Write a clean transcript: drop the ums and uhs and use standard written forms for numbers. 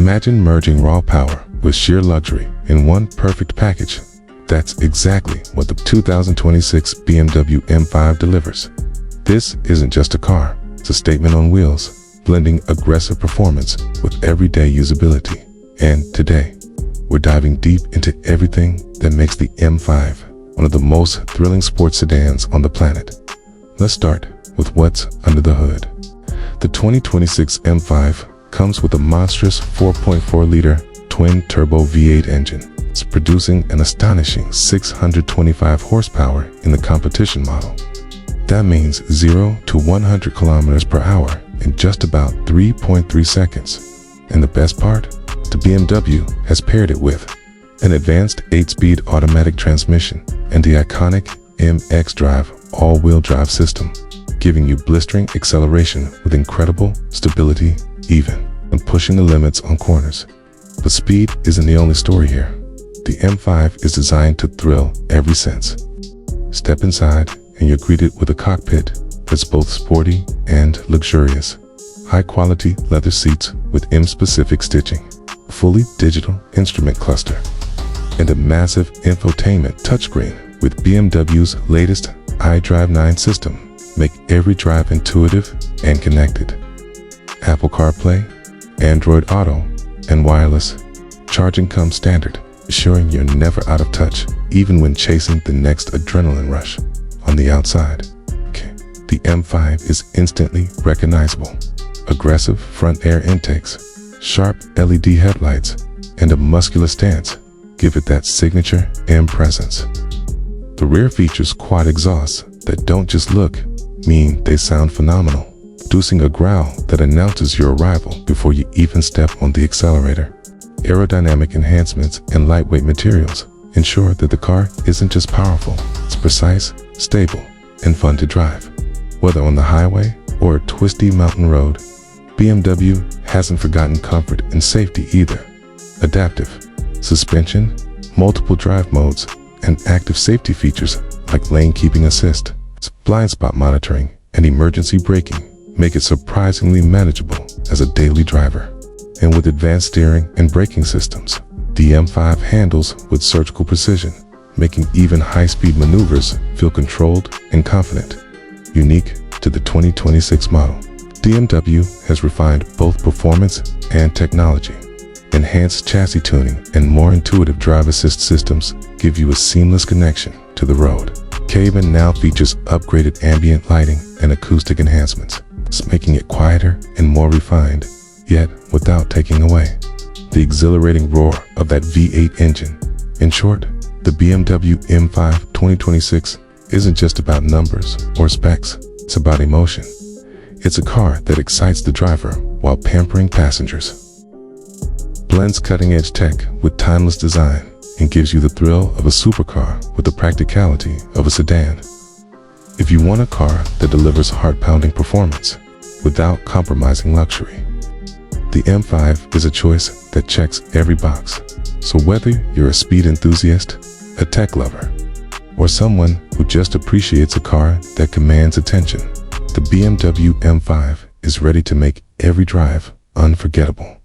Imagine merging raw power with sheer luxury in one perfect package. That's exactly what the 2026 BMW M5 delivers. This isn't just a car, it's a statement on wheels, blending aggressive performance with everyday usability. And today, we're diving deep into everything that makes the M5 one of the most thrilling sports sedans on the planet. Let's start with what's under the hood. The 2026 M5 comes with a monstrous 4.4-liter twin-turbo V8 engine. It's producing an astonishing 625 horsepower in the competition model. That means 0 to 100 kilometers per hour in just about 3.3 seconds. And the best part? The BMW has paired it with an advanced 8-speed automatic transmission and the iconic xDrive all-wheel drive system, giving you blistering acceleration with incredible stability even when pushing the limits on corners. But speed isn't the only story here. The M5 is designed to thrill every sense. Step inside and you're greeted with a cockpit that's both sporty and luxurious. High-quality leather seats with M-specific stitching, a fully digital instrument cluster, and a massive infotainment touchscreen with BMW's latest iDrive 9 system make every drive intuitive and connected. Apple CarPlay, Android Auto, and wireless charging come standard, ensuring you're never out of touch, even when chasing the next adrenaline rush. On the outside, the M5 is instantly recognizable. Aggressive front air intakes, sharp LED headlights, and a muscular stance give it that signature M presence. The rear features quad exhausts that don't just look, they sound phenomenal, producing a growl that announces your arrival before you even step on the accelerator. Aerodynamic enhancements and lightweight materials ensure that the car isn't just powerful, it's precise, stable, and fun to drive. Whether on the highway or a twisty mountain road, BMW hasn't forgotten comfort and safety either. Adaptive suspension, multiple drive modes, and active safety features like lane keeping assist, blind spot monitoring, and emergency braking make it surprisingly manageable as a daily driver. And with advanced steering and braking systems, the M5 handles with surgical precision, making even high-speed maneuvers feel controlled and confident. Unique to the 2026 model, BMW has refined both performance and technology. Enhanced chassis tuning and more intuitive drive assist systems give you a seamless connection to the road. Cabin now features upgraded ambient lighting and acoustic enhancements, making it quieter and more refined, yet without taking away the exhilarating roar of that V8 engine. In short, the BMW M5 2026 isn't just about numbers or specs, it's about emotion. It's a car that excites the driver while pampering passengers. Blends cutting-edge tech with timeless design and gives you the thrill of a supercar with the practicality of a sedan. If you want a car that delivers heart-pounding performance without compromising luxury, the M5 is a choice that checks every box. So whether you're a speed enthusiast, a tech lover, or someone who just appreciates a car that commands attention, the BMW M5 is ready to make every drive unforgettable.